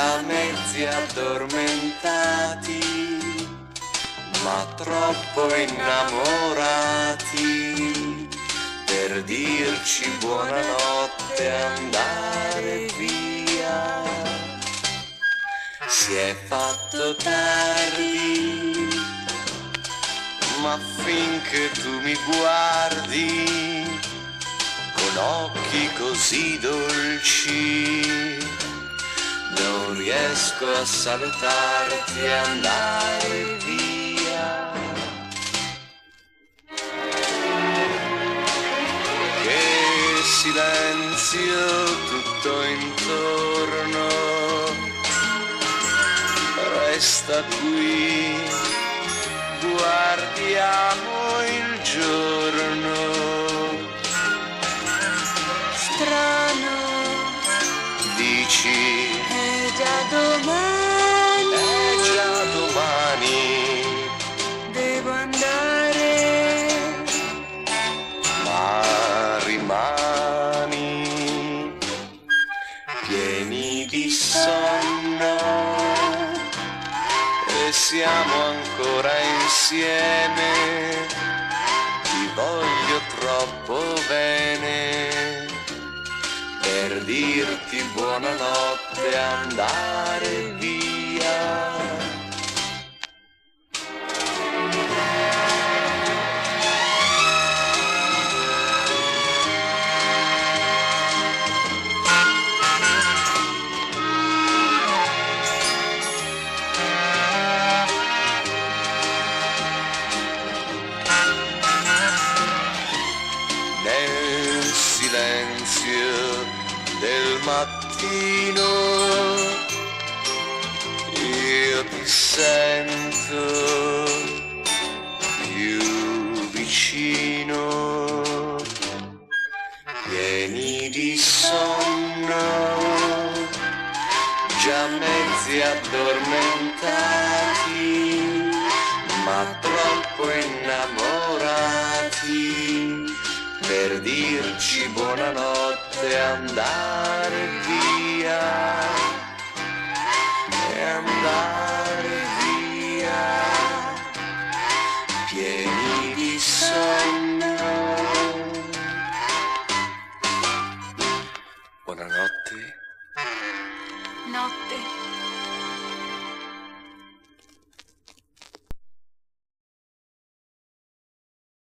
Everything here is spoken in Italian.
già mezzi addormentati, ma troppo innamorati per dirci buonanotte e andare via. Si è fatto tardi, ma finché tu mi guardi con occhi così dolci, non riesco a salutarti e andare via. Che silenzio tutto intorno, resta qui, guardiamo il giorno. Strano, Dici, è già domani, è già domani, devo andare, ma rimani pieni di sonno e siamo ancora insieme. Ti voglio troppo bene per dirti buonanotte e andare via. Nel silenzio del mattino io ti sento più vicino, pieni di sonno, già mezzi addormentati, ma troppo innamorati per dirci buonanotte e andare via.